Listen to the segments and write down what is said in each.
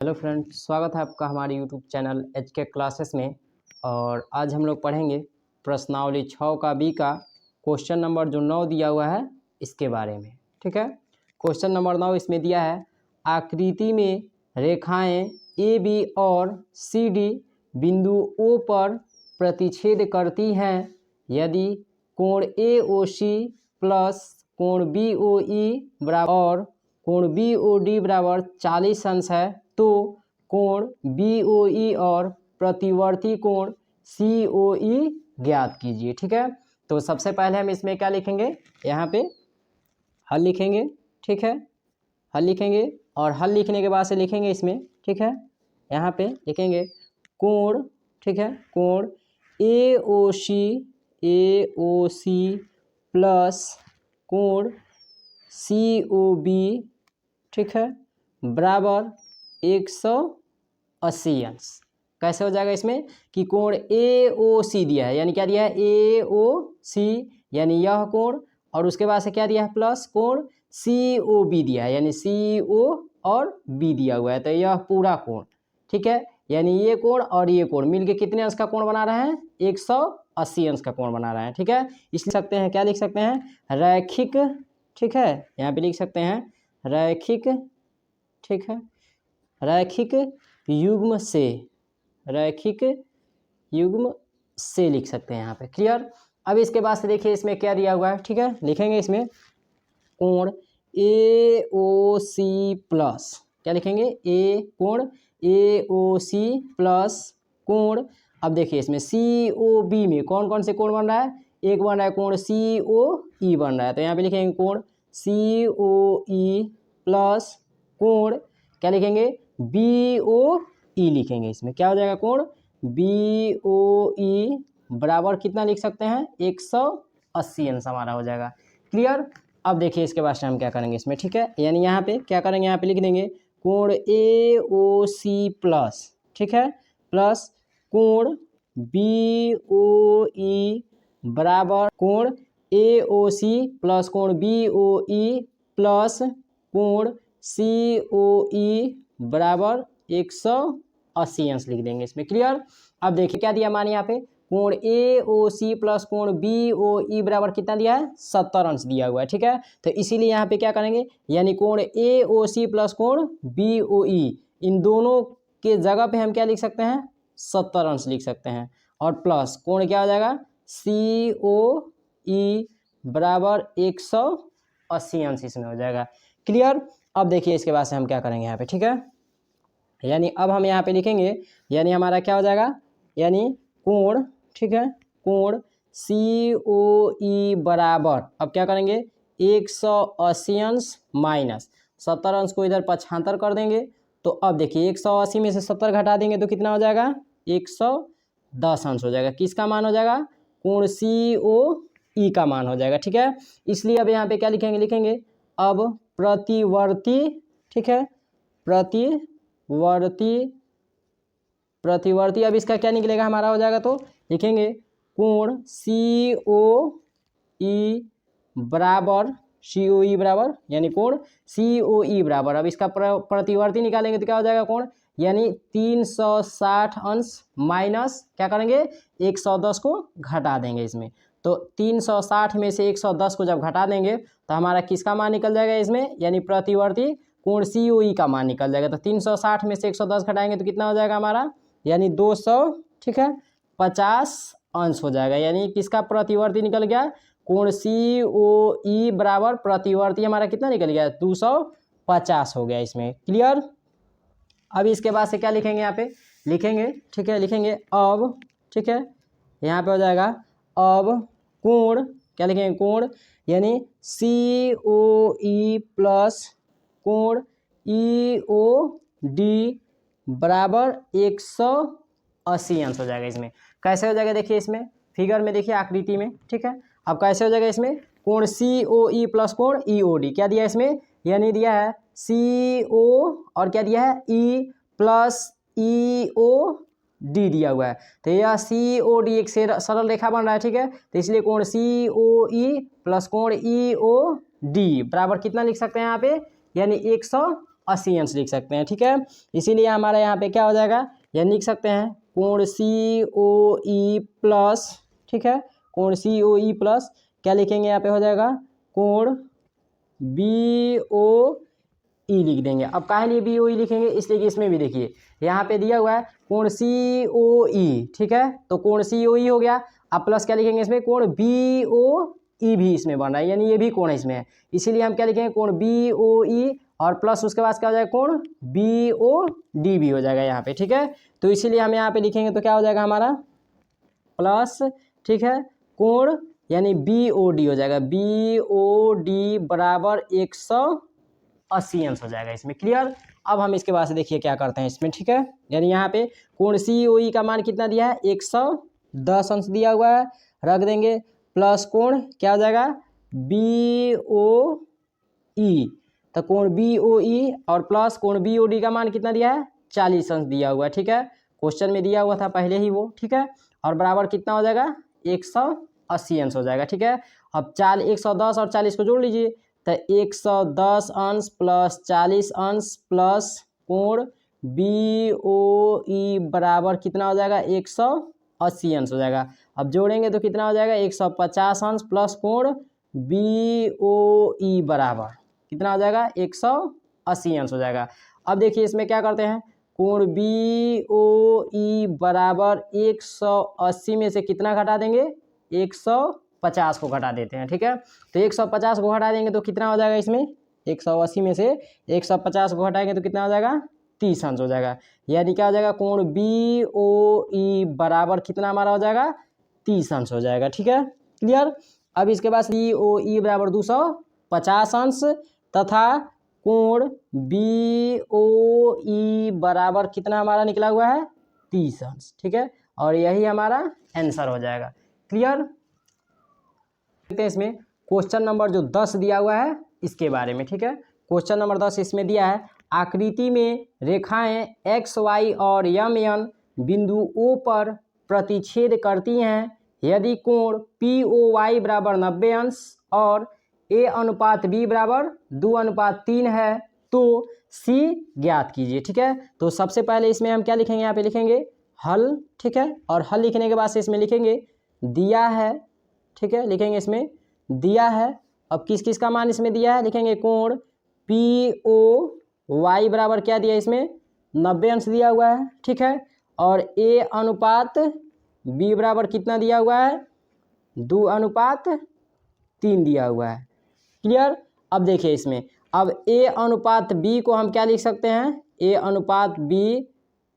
Hello friend, स्वागत है आपका हमारे यूट्यूब चैनल एचके क्लासेस में। और आज हम लोग पढ़ेंगे प्रश्नावली 6 का बी का क्वेश्चन नंबर जो 9 दिया हुआ है इसके बारे में। ठीक है, क्वेश्चन नंबर 9 इसमें दिया है, आकृति में रेखाएं ए बी और सी डी बिंदु ओ पर प्रतिच्छेद करती हैं। यदि कोण ए ओ सी प्लस कोण बी ओ ई बराबर और कोण बी ओ डी बराबर 40 अंश है तो कोण बी ओ ई और प्रतिवर्ती कोण सी ओ ई ज्ञात कीजिए। ठीक है, तो सबसे पहले हम इसमें क्या लिखेंगे, यहाँ पे हल लिखेंगे। ठीक है, हल लिखेंगे और हल लिखने के बाद से लिखेंगे इसमें। ठीक है, यहाँ पे लिखेंगे कोण, ठीक है, कोण ए ओ सी प्लस कोण सी ओ बी, ठीक है, बराबर 180 अंश। कैसे हो जाएगा इसमें कि कोण ए ओ सी दिया है, यानी क्या दिया है ए ओ सी, यानी यह कोण, और उसके बाद से क्या दिया है प्लस कोण सी ओ बी दिया है, यानी सी ओ और बी दिया हुआ है, तो यह पूरा कोण। ठीक है, यानी ये कोण और ये कोण मिलके कितने अंश का कोण बना रहे हैं, 180 अंश का कोण बना रहे हैं। ठीक है, इसलिए सकते हैं, क्या लिख सकते हैं, रैखिक। ठीक है, यहाँ पे लिख सकते हैं रैखिक। ठीक है, रैखिक युग्म से, रैखिक युग्म से लिख सकते हैं यहाँ पे। क्लियर। अब इसके बाद से देखिए इसमें क्या दिया हुआ है। ठीक है, लिखेंगे इसमें कोण ए ओ सी प्लस, क्या लिखेंगे, ए कोण ए ओ सी प्लस कोण, अब देखिए इसमें सी ओ बी में कौन कौन से कोण बन रहा है, एक बन रहा है कोण सी ओ ई बन रहा है, तो यहाँ पे लिखेंगे कोण सी ओ ई प्लस कोण, क्या लिखेंगे, बी ओ ई लिखेंगे इसमें। क्या हो जाएगा, कोण बी ओ ई बराबर कितना लिख सकते हैं, 180 अंश हमारा हो जाएगा। क्लियर। अब देखिए इसके बाद से हम क्या करेंगे इसमें। ठीक है, यानी यहाँ पे क्या करेंगे, यहाँ पे लिख देंगे कोण ए ओ सी प्लस, ठीक है, प्लस कोण बी ओ ई बराबर कोण ए ओ सी प्लस कोण बी ओ ई प्लस कोण सी ओ ई बराबर 180 अंश लिख देंगे इसमें। क्लियर। अब देखिए क्या दिया, मानिए यहाँ पे कोण ए ओ सी प्लस कोण बी ओ ई बराबर कितना दिया है, 70 अंश दिया हुआ है। ठीक है, तो इसीलिए यहाँ पे क्या करेंगे, यानी कोण ए ओ सी प्लस कोण बी ओ ई, इन दोनों के जगह पे हम क्या लिख सकते हैं, 70 अंश लिख सकते हैं, और प्लस कोण क्या हो जाएगा सी ओ ई बराबर 180 अंश इसमें हो जाएगा। क्लियर। अब देखिए इसके बाद से हम क्या करेंगे यहाँ पे। ठीक है, यानी अब हम यहाँ पे लिखेंगे, यानी हमारा क्या हो जाएगा, यानी कोण, ठीक है, कोण सी ओ ई बराबर, अब क्या करेंगे 180 अंश माइनस 70 अंश को इधर 75 कर देंगे, तो अब देखिए 180 में से 70 घटा देंगे तो कितना हो जाएगा, 110 अंश हो जाएगा। किसका मान हो जाएगा, कोण सी ओ ई का मान हो जाएगा। ठीक है, इसलिए अब यहाँ पे क्या लिखेंगे, लिखेंगे अब प्रतिवर्ती, ठीक है, प्रतिवर्ती अब इसका क्या निकलेगा हमारा हो जाएगा, तो लिखेंगे कोण सी ओ ई बराबर, सी ओ ई बराबर, यानी कोण सी ओ ई बराबर, अब इसका प्रतिवर्ती निकालेंगे तो क्या हो जाएगा कोण, यानी 360 अंश माइनस क्या करेंगे 110 को घटा देंगे इसमें, तो 360 में से 110 को जब घटा देंगे तो हमारा किसका मान निकल जाएगा इसमें, यानी प्रतिवर्ती कोण सी ओ ई का मान निकल जाएगा। तो 360 में से 110 घटाएंगे तो कितना हो जाएगा हमारा, यानी 200, ठीक है, 50 अंश हो जाएगा, यानी किसका प्रतिवर्ती निकल गया, कोण सी ओ ई बराबर प्रतिवर्ती हमारा कितना निकल गया, 250 हो गया इसमें। क्लियर। अब इसके बाद से क्या लिखेंगे यहाँ पे, लिखेंगे, ठीक है, लिखेंगे अब, ठीक है, यहाँ पे हो जाएगा अब कोण, क्या लिखेंगे, कोण यानी सी ओ ई प्लस कोण ई ओ डी बराबर 180 अंश हो जाएगा इसमें। कैसे हो जाएगा देखिए इसमें फिगर में, देखिए आकृति में। ठीक है, अब कैसे हो जाएगा इसमें, कोण सी ओ ई प्लस कोण ई ओ डी, क्या दिया है इसमें, यानी दिया है सी ओ और क्या दिया है ई प्लस ई ओ डी दिया हुआ है, तो यह सी ओ डी एक सरल रेखा बन रहा है। ठीक है, तो इसलिए कोण सी ओ ई प्लस कोण ई ओ डी बराबर कितना लिख सकते हैं यहाँ पे, यानी 180 80 अंश लिख सकते हैं, ठीक है। इसीलिए हमारा यहाँ पे क्या हो जाएगा, यह लिख सकते हैं कोण COE प्लस, ठीक है, कोण COE प्लस क्या लिखेंगे यहाँ पे हो जाएगा कोण BOE लिख देंगे। अब काहे लिए BOE लिखेंगे, इसलिए कि इसमें भी देखिए यहाँ पे दिया हुआ है कोण COE, ठीक है, तो कोण COE हो गया। अब प्लस क्या लिखेंगे इसमें कोण BOE भी इसमें बन रहा है, यानी ये भी कोण इसमें है, इसीलिए हम क्या लिखेंगे कोण BOE और प्लस उसके बाद क्या हो जाएगा कोण BOD भी हो जाएगा यहाँ पे, ठीक है। तो इसीलिए हम यहाँ पे लिखेंगे तो क्या हो जाएगा हमारा प्लस, ठीक है, कोण यानी BOD हो जाएगा, BOD बराबर 180 अंश हो जाएगा इसमें, क्लियर। अब हम इसके बाद से देखिए क्या करते हैं इसमें, ठीक है, यानी यहाँ पे कोण COE का मान कितना दिया है 110 अंश दिया हुआ है, रख देंगे प्लस कोण क्या हो जाएगा BOE, तो कोण BOE और प्लस कोण BOD का मान कितना दिया है 40 अंश दिया हुआ है, ठीक है, क्वेश्चन में दिया हुआ था पहले ही वो, ठीक है, और बराबर कितना हो जाएगा 180 अंश हो जाएगा, ठीक है। अब 110 और 40 को जोड़ लीजिए, तो 110 अंश प्लस 40 अंश प्लस कोण BOE बराबर कितना हो जाएगा 180 अंश हो जाएगा। अब जोड़ेंगे तो कितना हो जाएगा 150 अंश प्लस कोण BOE बराबर कितना हो जाएगा 180 अंश हो जाएगा। अब देखिए इसमें क्या करते हैं, कोण BOE बराबर 180 में से कितना घटा देंगे 150 को घटा देते हैं, ठीक है, तो 150 को घटा देंगे तो कितना हो जाएगा इसमें 180 में से 150 को घटाएंगे तो कितना हो जाएगा 30 अंश हो जाएगा, यानी क्या हो जाएगा कोण BOE बराबर कितना हमारा हो जाएगा 30 अंश हो जाएगा, ठीक है, क्लियर। अब इसके बाद BOE बराबर 250 अंश तथा कोण BOE बराबर कितना हमारा निकला हुआ है 30 अंश, ठीक है, और यही हमारा आंसर हो जाएगा, क्लियर। देखते हैं इसमें क्वेश्चन नंबर जो 10 दिया हुआ है इसके बारे में, ठीक है, क्वेश्चन नंबर 10 इसमें दिया है आकृति में रेखाएं XY और MN बिंदु O पर प्रतिच्छेद करती हैं, यदि कोण POY बराबर 90 अंश और A/B बराबर 2/3 है तो C ज्ञात कीजिए, ठीक है। तो सबसे पहले इसमें हम क्या लिखेंगे, यहाँ पे लिखेंगे हल, ठीक है, और हल लिखने के बाद से इसमें लिखेंगे दिया है, ठीक है, लिखेंगे इसमें दिया है। अब किस किस का मान इसमें दिया है, लिखेंगे कोण POY बराबर क्या दिया है इसमें 90 अंश दिया हुआ है, ठीक है, और A/B बराबर कितना दिया हुआ है 2/3 दिया हुआ है, क्लियर। अब देखिए इसमें अब A/B को हम क्या लिख सकते हैं, A/B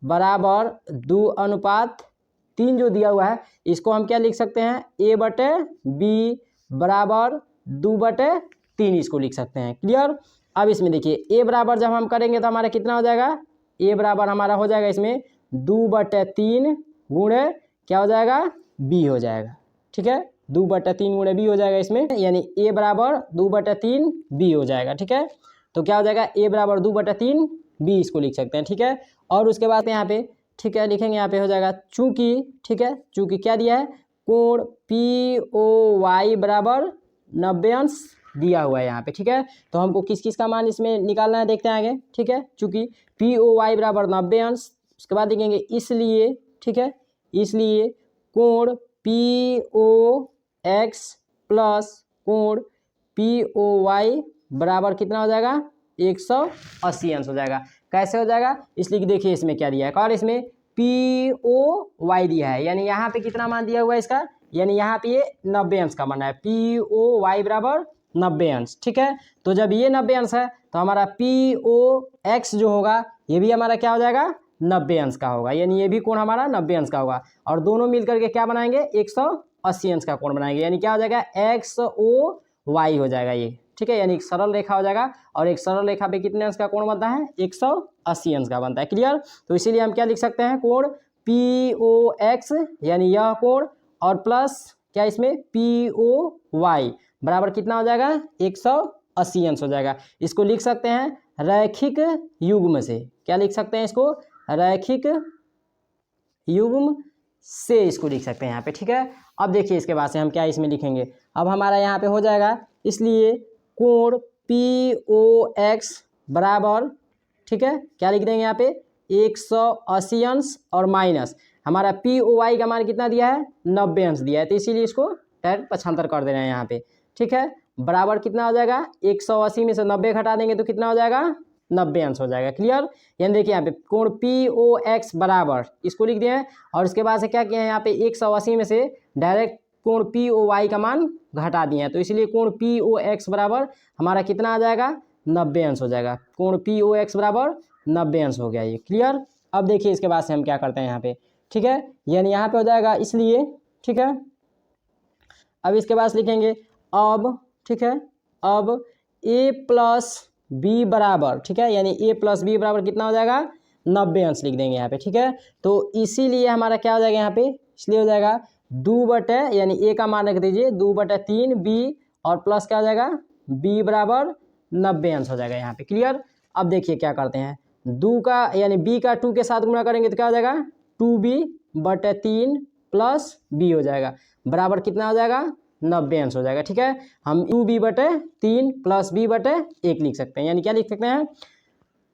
बराबर 2/3 जो दिया हुआ है इसको हम क्या लिख सकते हैं A/B बराबर 2/3 इसको लिख सकते हैं, क्लियर। अब इसमें देखिए A बराबर जब हम करेंगे तो हमारा कितना हो जाएगा, A बराबर हमारा हो जाएगा इसमें 2/3 गुणे क्या हो जाएगा B हो जाएगा, ठीक है, 2/3 गुणे B हो जाएगा इसमें, यानी A बराबर 2/3 B हो जाएगा, ठीक है। तो क्या हो जाएगा A बराबर 2/3 B इसको लिख सकते हैं, ठीक है। और उसके बाद यहाँ पे, ठीक है, लिखेंगे यहाँ पे हो जाएगा चूंकि, ठीक है, चूंकि क्या दिया है कोण POY बराबर 90 अंश दिया हुआ है यहाँ पे, ठीक है, तो हमको किस किस का मान इसमें निकालना है देखते हैं आगे, ठीक है, चूंकि POY बराबर 90 अंश, उसके बाद लिखेंगे इसलिए, ठीक है, इसलिए कोण POX प्लस कोण POY बराबर कितना हो जाएगा 180 अंश हो जाएगा। कैसे हो जाएगा, इसलिए कि देखिए इसमें क्या दिया है, और इसमें POY दिया है, यानी यहाँ पे कितना मान दिया हुआ है इसका, यानी यहाँ पे ये 90 अंश का मान है, POY बराबर 90 अंश, ठीक है। तो जब ये 90 अंश है तो हमारा POX जो होगा ये भी हमारा क्या हो जाएगा 90 अंश का होगा, यानी ये भी कोण हमारा 90 अंश का होगा, और दोनों मिलकर के क्या बनाएंगे 180 अंश का कोण बनाएंगे, यानी क्या हो जाएगा XOY हो जाएगा ये, ठीक है, यानी एक सरल रेखा हो जाएगा, और एक सरल रेखा पे कितने अंश का कोण बनता है 180 अंश का बनता है, क्लियर। तो इसीलिए हम क्या लिख सकते हैं कोण POX यानी यह कोण और प्लस क्या इसमें POY बराबर कितना हो जाएगा 180 अंश हो जाएगा। इसको लिख सकते हैं रैखिक युग्म से, क्या लिख सकते हैं इसको रैखिक युग्म से इसको लिख सकते हैं यहाँ पे, ठीक है। अब देखिए इसके बाद से हम क्या इसमें लिखेंगे, अब हमारा यहाँ पे हो जाएगा इसलिए कोण POX बराबर ठीक है, क्या लिख देंगे यहाँ पे 180 अंश और माइनस हमारा POY का मान कितना दिया है 90 अंश दिया है, तो इसीलिए इसको डायरेक्ट पक्षांतर कर दे रहे हैं यहाँ पे। ठीक है, बराबर कितना हो जाएगा 180 में से 90 घटा देंगे तो कितना हो जाएगा 90 अंश हो जाएगा। क्लियर, यानी देखिए यहाँ पे कोण POX बराबर इसको लिख दिए हैं और उसके बाद से क्या किया है यहाँ पे 180 में से डायरेक्ट कोण POY का मान घटा दिए हैं, तो इसलिए कोण POX बराबर हमारा कितना आ जाएगा 90 अंश हो जाएगा। कोण POX बराबर 90 अंश हो गया ये। क्लियर, अब देखिए इसके बाद से हम क्या करते हैं यहाँ पे। ठीक है, यानी यहाँ पे हो जाएगा इसलिए। ठीक है, अब इसके बाद लिखेंगे अब, ठीक है, अब A प्लस बी बराबर, ठीक है, यानी A प्लस बी बराबर कितना हो जाएगा 90 अंश लिख देंगे यहाँ पे। ठीक है, तो इसीलिए हमारा क्या हो जाएगा यहाँ पे, इसलिए हो जाएगा 2 यानी A का मान रख दीजिए 2/3 B और प्लस क्या हो जाएगा B बराबर 90 अंश हो जाएगा यहाँ पे। क्लियर, अब देखिए क्या करते हैं 2 का यानी B का 2 के साथ गुणा करेंगे तो क्या हो जाएगा 2B/3 प्लस B हो जाएगा बराबर कितना हो जाएगा 90 अंश हो जाएगा। ठीक है, हम 2B/3 प्लस B/1 लिख सकते हैं, यानी क्या लिख सकते हैं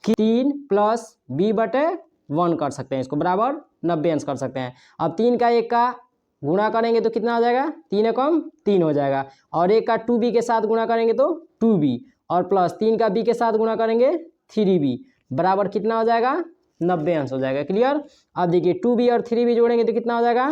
कि 3 प्लस B/1 कर सकते हैं, इसको बराबर 90 अंश कर सकते हैं। अब 3 का 1 का गुणा करेंगे तो कितना हो जाएगा 3 एकम 3 हो जाएगा और 1 का 2B के साथ गुणा करेंगे तो 2B और प्लस 3 का B के साथ गुणा करेंगे 3B बराबर कितना हो जाएगा 90 अंश हो जाएगा। क्लियर, अब देखिए 2B और 3B जोड़ेंगे तो कितना हो जाएगा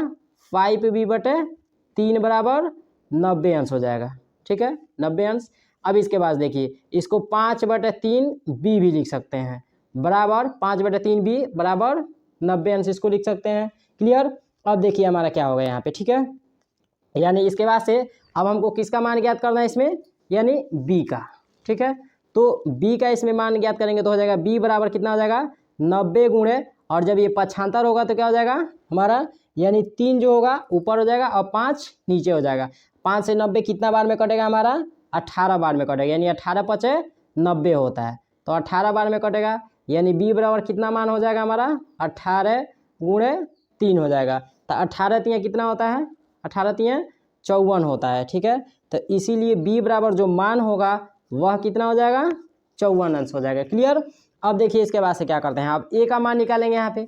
5B/3 बराबर 90 अंश हो जाएगा। ठीक है, 90 अंश। अब इसके बाद देखिए इसको 5/3 B भी लिख सकते हैं बराबर 5/3 B बराबर 90 अंश इसको लिख सकते हैं। क्लियर, अब देखिए हमारा क्या होगा यहाँ पे। ठीक है, यानी इसके बाद से अब हमको किसका मान ज्ञात करना है इसमें, यानी B का। ठीक है, तो B का इसमें मान ज्ञात करेंगे तो हो जाएगा B बराबर कितना हो जाएगा 90 गुणे, और जब ये पक्षांतर होगा तो क्या हो जाएगा हमारा, यानी 3 जो होगा ऊपर हो जाएगा और 5 नीचे हो जाएगा। 5 से 90 कितना बार में कटेगा हमारा 18 बार में कटेगा, यानी 18×5 = 90 होता है, तो 18 बार में कटेगा, यानी B बराबर कितना मान हो जाएगा हमारा 18 गुणे 3 हो जाएगा। तो 18 तियाँ कितना होता है 18 तियाँ 54 होता है। ठीक है, तो इसीलिए B बराबर जो मान होगा वह कितना हो जाएगा 54 अंश हो जाएगा। क्लियर, अब देखिए इसके बाद से क्या करते हैं, अब A का मान निकालेंगे यहाँ पे।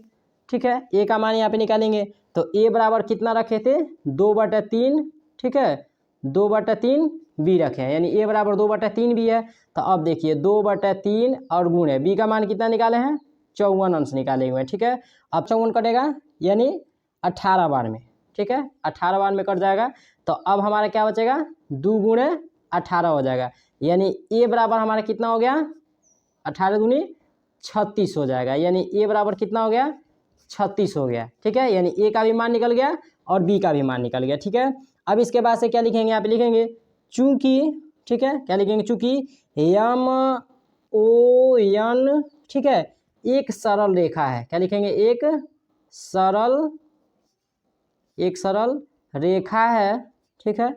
ठीक है, A का मान यहाँ पे निकालेंगे तो A बराबर कितना रखे थे 2/3। ठीक है, 2/3 B रखे हैं, यानी A बराबर 2/3 B है। तो अब देखिए 2/3 और गुणे B का मान कितना निकाले हैं 54 अंश निकाले हुए हैं। ठीक है, अब 54 कटेगा यानी 18 बार में। ठीक है, 18 बार में कट जाएगा, तो अब हमारा क्या बचेगा 2 गुणे 18 हो जाएगा, यानी A बराबर हमारा कितना हो गया 18 दूनी 36 हो जाएगा, यानी A बराबर कितना हो गया 36 हो गया। ठीक है, यानी A का भी मान निकल गया और B का भी मान निकल गया। ठीक है, अब इसके बाद से क्या लिखेंगे यहाँ पे लिखेंगे चूंकि, ठीक है, क्या लिखेंगे चूंकि MON, ठीक है, एक सरल रेखा है। क्या लिखेंगे एक सरल रेखा है। ठीक है,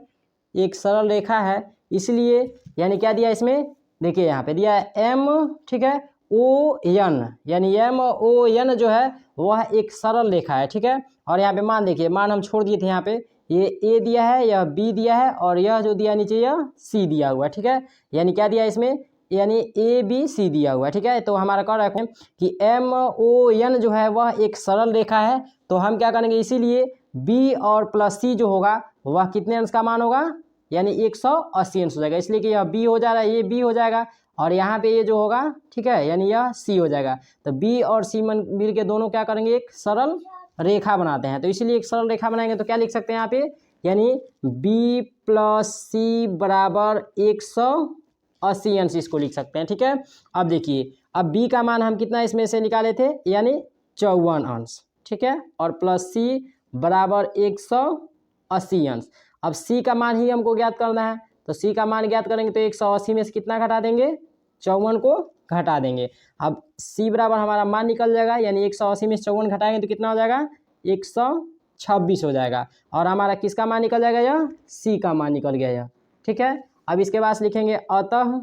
एक सरल रेखा है, इसलिए यानी क्या दिया इसमें देखिए यहाँ पे दिया है M, ठीक है, ON, यानी MON जो है वह एक सरल रेखा है। ठीक है, और यहाँ पे मान देखिए मान हम छोड़ दिए थे यहाँ पे, ये A दिया है, यह B दिया है और यह जो दिया नीचे यह C दिया हुआ है। ठीक है, यानी क्या दिया इसमें, यानी ABC दिया हुआ है। ठीक है, तो हमारा कह रखा है कि MON जो है वह एक सरल रेखा है, तो हम क्या करेंगे इसीलिए B और प्लस C जो होगा वह कितने अंश का मान होगा, यानी 180 अंश हो जाएगा, इसलिए कि यह B हो जा रहा है, ये B हो जाएगा और यहाँ पे ये जो होगा, ठीक है, यानी यह C हो जाएगा। तो B और C मिल के दोनों क्या करेंगे एक सरल रेखा बनाते हैं, तो इसीलिए एक सरल रेखा बनाएंगे तो क्या लिख सकते हैं यहाँ पे, यानी B प्लस C बराबर 180 अंश इसको लिख सकते हैं। ठीक है, अब देखिए अब B का मान हम कितना इसमें से निकाले थे, यानी 54 अंश। ठीक है, और प्लस C बराबर 180 अंश। अब C का मान ही हमको ज्ञात करना है, तो C का मान ज्ञात करेंगे तो 180 में से कितना घटा देंगे 54 को घटा देंगे। अब C बराबर हमारा मान निकल जाएगा, यानी 180 में से 54 घटाएंगे तो कितना हो जाएगा 126 हो जाएगा, और हमारा किसका मान निकल जाएगा, यह C का मान निकल गया यह। ठीक है, अब इसके बाद लिखेंगे अतः,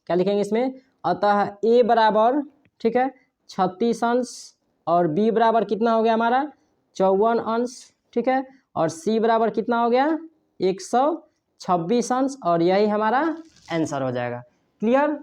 क्या लिखेंगे इसमें, अतः A बराबर, ठीक है, 36 अंश और B बराबर कितना हो गया हमारा 54 अंश। ठीक है, और C बराबर कितना हो गया 126 अंश, और यही हमारा आंसर हो जाएगा। क्लियर।